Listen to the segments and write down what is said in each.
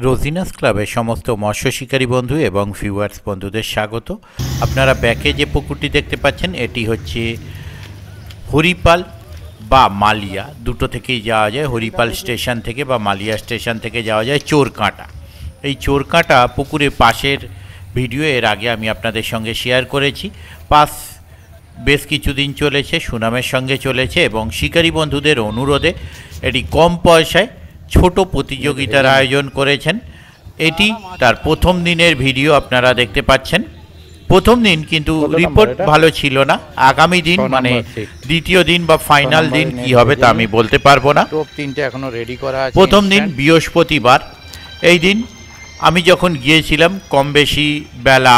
রোজিনাস ক্লাবের সমস্ত মৎস্য শিকারী বন্ধু এবং ভিউয়ার্স বন্ধুদের স্বাগত। আপনারা ব্যাকে যে পুকুরটি দেখতে পাচ্ছেন এটি হচ্ছে হরিপাল বা মালিয়া, দুটো থেকেই যাওয়া যায়। হরিপাল স্টেশন থেকে বা মালিয়া স্টেশন থেকে যাওয়া যায় চোরকাঁটা। এই চোরকাঁটা পুকুরের পাশের ভিডিও এর আগে আমি আপনাদের সঙ্গে শেয়ার করেছি। পাস বেশ কিছুদিন চলেছে, সুনামের সঙ্গে চলেছে এবং শিকারী বন্ধুদের অনুরোধে এটি কম পয়সায় ছোট প্রতিযোগিতার আয়োজন করেছেন। এটি তার প্রথম দিনের ভিডিও আপনারা দেখতে পাচ্ছেন। প্রথম দিন কিন্তু রিপোর্ট ভালো ছিল না। আগামী দিন মানে দ্বিতীয় দিন বা ফাইনাল দিন কি হবে তা আমি বলতে পারবো না। তিনটে এখনো রেডি করা আছে। প্রথম দিন বৃহস্পতিবার। এই দিন আমি যখন গিয়েছিলাম কম বেশি বেলা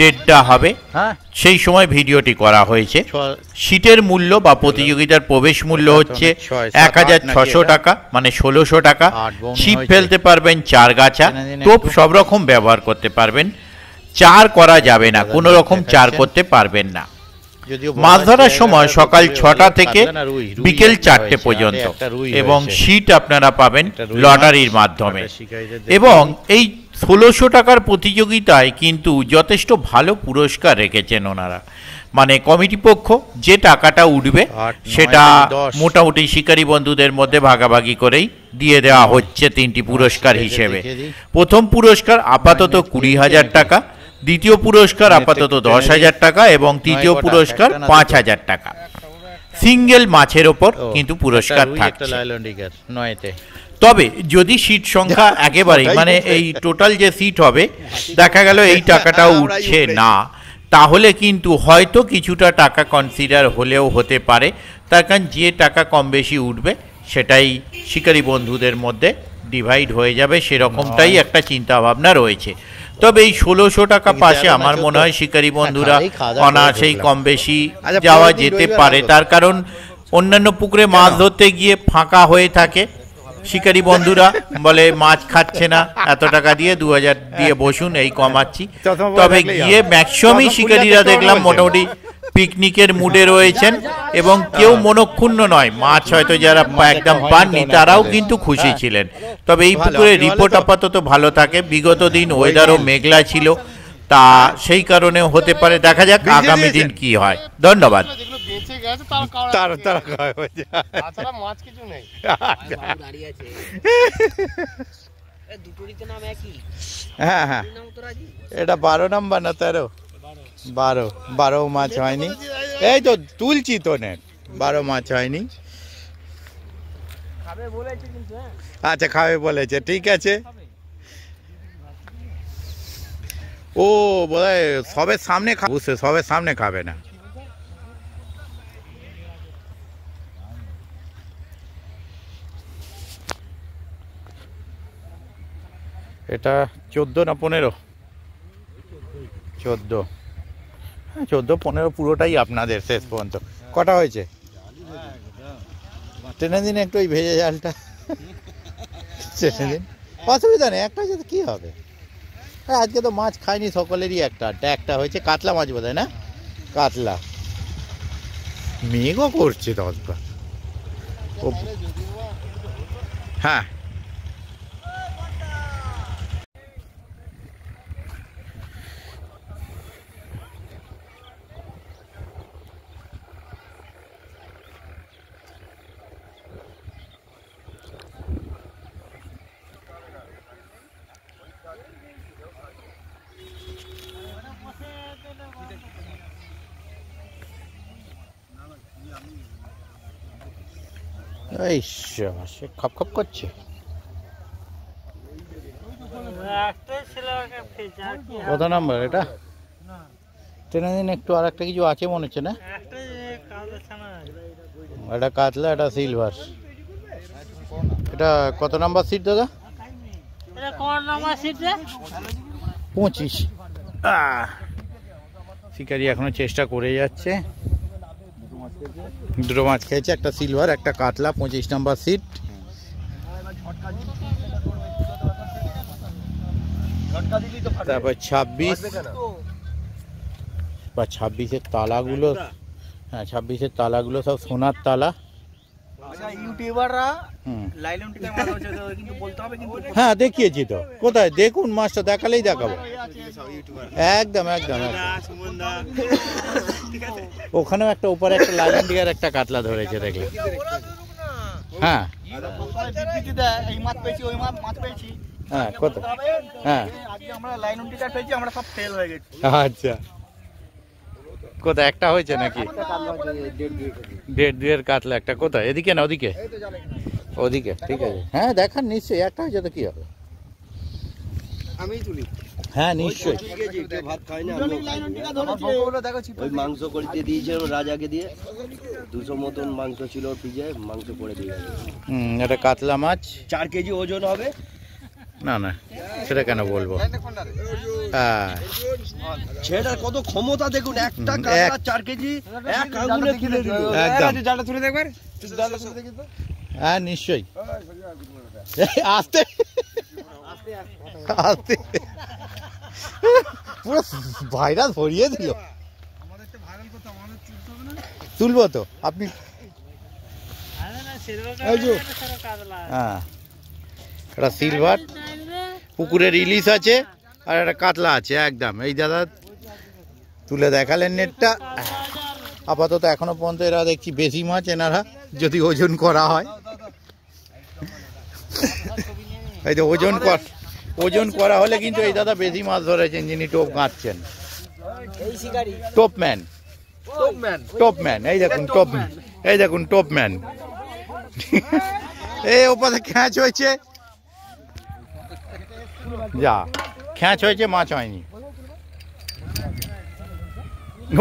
1:30 হবে, সেই সময় ভিডিওটি করা হয়েছে। সিটের মূল্য বা প্রতিযোগিতার প্রবেশ মূল্য হচ্ছে 1600 টাকা, মানে 1600 টাকা। ছিপ ফেলতে পারবেন 4 গাছা, টোপ সব রকম ব্যবহার করতে পারবেন। চার করা যাবে না, কোনো রকম চার করতে পারবেন না। মাছ ধরার সময় সকাল 6টা থেকে বিকেল 4টে পর্যন্ত এবং সিট আপনারা পাবেন লটারির মাধ্যমে। এবং এই 1600 টাকার প্রতিযোগিতায় কিন্তু যথেষ্ট ভালো পুরস্কার রেখেছেন ওনারা। মানে কমিটি পক্ষ যে টাকাটা উঠবে সেটা মোটামুটি শিকারী বন্ধুদের মধ্যে ভাগাভাগি করেই দিয়ে দেওয়া হচ্ছে 3টি পুরস্কার হিসেবে। প্রথম পুরস্কার আপাতত 20,000 টাকা, দ্বিতীয় পুরস্কার আপাতত 10,000 টাকা এবং তৃতীয় পুরস্কার 5,000 টাকা। সিঙ্গেল মাছের ওপর কিন্তু পুরস্কার থাকছে। তবে যদি সিট সংখ্যা একেবারেই মানে এই টোটাল যে সিট হবে দেখা গেল এই টাকাটাও উঠছে না, তাহলে কিন্তু হয়তো কিছুটা টাকা কনসিডার হলেও হতে পারে। তার কারণ যে টাকা কম বেশি উঠবে সেটাই শিকারী বন্ধুদের মধ্যে ডিভাইড হয়ে যাবে, সেরকমটাই একটা চিন্তা ভাবনা রয়েছে। তবে এই 1600 টাকা পাশে আমার মনে হয় শিকারী বন্ধুরা অনায়াসেই কম বেশি যাওয়া যেতে পারে। তার কারণ অন্যান্য পুকুরে মাছ ধরতে গিয়ে ফাঁকা হয়ে থাকে, শিকারী বন্ধুরা বলে মাছ খাচ্ছে না, এত টাকা দিয়ে 2000 দিয়ে বসুন, এই কমাচ্ছি। তবে গিয়ে ম্যাক্সিমামই শিকারীরা দেখলাম মোটামুটি পিকনিকের মুডে রয়েছেন এবং কেউ মনক্ষুণ্ণ নয়। মাছ হয়তো যারা একদম পাননি তারাও কিন্তু খুশি ছিলেন। তবে এই পুকুরে রিপোর্ট আপাতত ভালো থাকে। বিগত দিন ওয়েদারও মেঘলা ছিল, তা সেই কারণে হতে পারে। দেখা যাক আগামী দিন কি হয়। ধন্যবাদ। হ্যাঁ হ্যাঁ, এটা 12 নম্বর না 13? 12 মাছ হয়নি। এই তো তুলছি তো নেট, 12 মাছ হয়নি। আচ্ছা খাবে বলেছে, ঠিক আছে। ও বোধহয় সবের সামনে বুঝছে, সবের সামনে খাবে না। এটা 14 না 15? 14, হ্যাঁ 14-15 পুরোটাই আপনাদের শেষ পর্যন্ত। কটা হয়েছে? টেনে দিন একটু ওই ভেজে জালটা, টেনে দিন, অসুবিধা নেই। একটা হয়েছে কি হবে, আজকে তো মাছ খায়নি সকলেরই। একটা হয়েছে কাতলা মাছ বোধ হয়, না কাতলা। মেঘও করছে 10 বার। হ্যাঁ সে খপ খপ করছে। কত নাম্বার এটা? টেনে দিন একটু। আর একটা কিছু আছে মনে হচ্ছে, না? এটা কাতলা, এটা সিলভার। এটা কত নাম্বার সিট দাদা? 25। শিকারি এখনো চেষ্টা করে যাচ্ছে। দুটো মাছ খেয়েছে, একটা সিলভার একটা কাতলা, 25 নম্বর সিট। তারপর 26 বা 26-এর তালাগুলো, হ্যাঁ 26-এর তালাগুলো সব সোনার তালা। ইউটিউবাররা হুম লাইলন টিকা মাছ হচ্ছে কিন্তু বলতে হবে কিন্তু হ্যাঁ দেখিয়েছি তো, কোথায় দেখুন মাছটা, দেখালেই দেখাবো। একদম একদম একদম। ওখানেও একটা উপরে একটা লাইলন টিকার একটা কাতলা ধরেছে দেখলে। হ্যাঁ বিবৃতি দেয় এই মাছ পেয়েছি ওই মাছ পেয়েছি। হ্যাঁ কত, হ্যাঁ আজকে আমরা লাইলন টিকা পেয়েছি, আমরা সব ফেল হয়ে গেছি। আচ্ছা কোথায় একটা হয়েছে নাকি? 1.5-2 কাতলা একটা কোথায়, এদিকে না ওদিকে? ওদিকে, ঠিক আছে। হ্যাঁ দেখান নিশ্চয়ই, একটা হয়েছে তো কি হবে। আমি তুলি। হ্যাঁ নিশ্চয়ই। ভাত খাই না, ওই মাংস করে দিয়েছে রাজাকে দিয়ে, 200 মতন মাংস ছিল ফ্রিজে, মাংস করে দিয়ে গেছে। এটা কাতলা মাছ 4 কেজি ওজন হবে। না না সেটা কেন বলবো। হ্যাঁ ছেলেটার কত ক্ষমতা দেখুন, একটা কাতলা 4 কেজি এক আঙ্গুলে তুলে দিল। একদম। জালটা তুলে দেখবেন, হ্যাঁ নিশ্চয়ই। আস্তে আস্তে পুরো ভাইরাস ভরিয়ে দিল। তুলবো তো আপনি। হ্যাঁ একটা সিলভার পুকুরের ইলিশ আছে আর একটা কাতলা আছে একদম। এই দাদা তুলে দেখালেন নেটটা। আপাতত এখনো পর্যন্ত এরা দেখছি বেশি মাছ এনারা, যদি ওজন করা হয়। এই যে ওজন করা হলে কিন্তু এই দাদা বেশি মাছ ধরেছেন, যিনি টোপ গাঁচ্ছেন। টপম্যান এই দেখুন, এই দেখুন টপম্যান। এই ওপাশে খ্যাঁচ হয়েছে, যা খ্যাঁচ হয়েছে, মাছ হয়নি।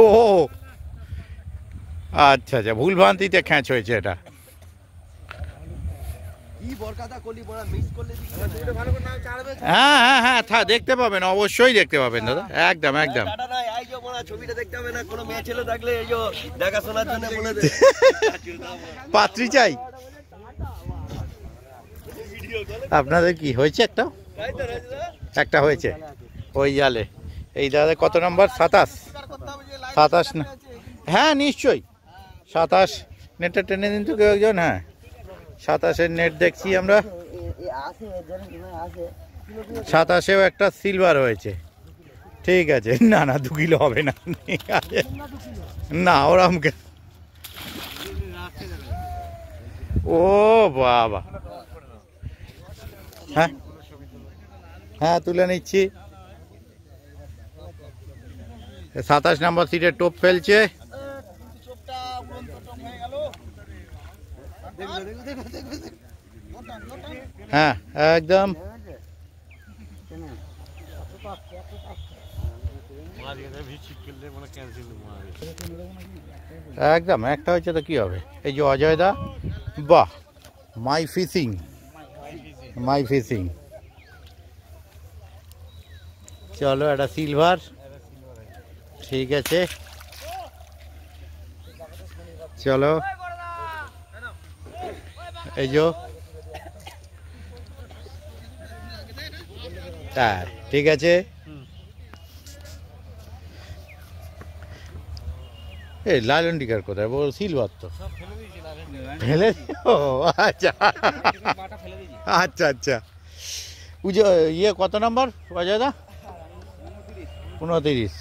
ও আচ্ছা আচ্ছা, ভুল ভ্রান্তিতে খ্যাঁচ হয়েছে এটা। হ্যাঁ হ্যাঁ হ্যাঁ দেখতে পাবেন, অবশ্যই দেখতে পাবেন দাদা, একদম একদম। পাত্রী চাই আপনাদের? কি হয়েছে? একটা হয়েছে ওই জালে। এই দাদা কত নম্বর? 27 না? হ্যাঁ নিশ্চয়ই 27 নেটটা টেনে দিন তো কেউ একজন। হ্যাঁ 27-এর নেট দেখছি আমরা। 27-এও একটা সিলভার হয়েছে, ঠিক আছে। না না 2 কিলো হবে না, ঠিক আছে না ওরম। ও বাবা, হ্যাঁ হ্যাঁ তুলে নিচ্ছি। 27 নম্বর সিটে টোপ ফেলছে। হ্যাঁ একদম একদম একটা হয়েছে তো কি হবে। এই যে অজয় দা, বাহ, মাই ফিশিং। চলো একটা সিলভার, ঠিক আছে। চলো এই যে, হ্যাঁ ঠিক আছে। এই লাইলন টিকার কোথায়? বল সিলভার তো ফেলে। ও আচ্ছা আচ্ছা আচ্ছা। ইয়ে কত নম্বর অজয় দা? 29।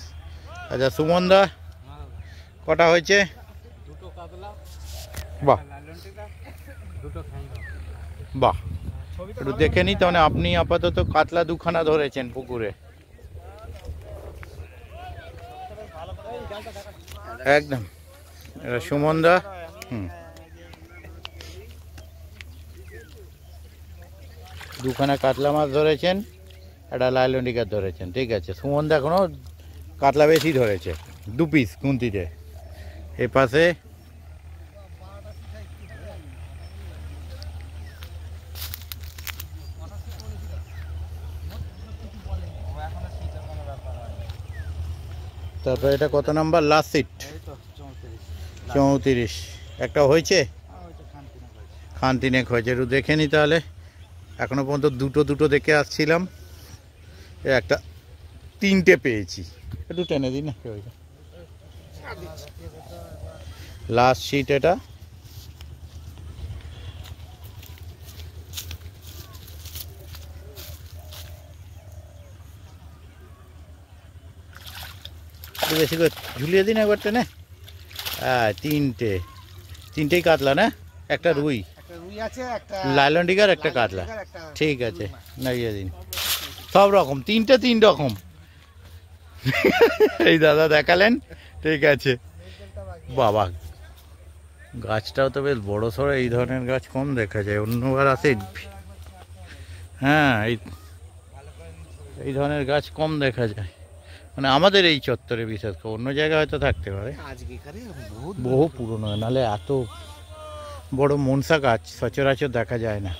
আচ্ছা সুমন দা কটা হয়েছে? বাহ বাহ, একটু দেখে নি তাহলে। আপনি আপাতত কাতলা 2খানা ধরেছেন পুকুরে, একদম। এটা সুমন দা, 2খানা কাতলা মাছ ধরেছেন, একটা লাইলন টিকা ধরেছেন, ঠিক আছে। সুমন দা এখনো কাতলা বেশি ধরেছে, 2 পিস খুন্তিতে। এ পাশে তারপর এটা কত নাম্বার? Last seat 34। একটা হয়েছে, খান 3 হয়েছে। একটু দেখে নি তাহলে। এখনো পর্যন্ত দুটো দেখে আসছিলাম, একটা 3টে পেয়েছি। একটু টেনে দিন না। লাস্ট সিট এটা একটু বেশি করে ঝুলিয়ে দিন একবার টেনে। হ্যাঁ, তিনটেই কাতলা না, একটা রুই, একটা রুই আছে, একটা লাইলন ডিগার, একটা কাতলা। ঠিক আছে, নামিয়ে দিন। সব রকম তিন রকম এই দাদা দেখালেন। ঠিক আছে বাবা, গাছটাও তো বেশ বড় সড়ো, এই ধরনের গাছ কম দেখা যায়, অন্যবার আসে। হ্যাঁ, এই ধরনের গাছ কম দেখা যায়, মানে আমাদের এই চত্বরে বিশেষ করে, অন্য জায়গায় হয়তো থাকতে পারে। বহু পুরনো, নাহলে এত বড় মনসা গাছ সচরাচর দেখা যায় না।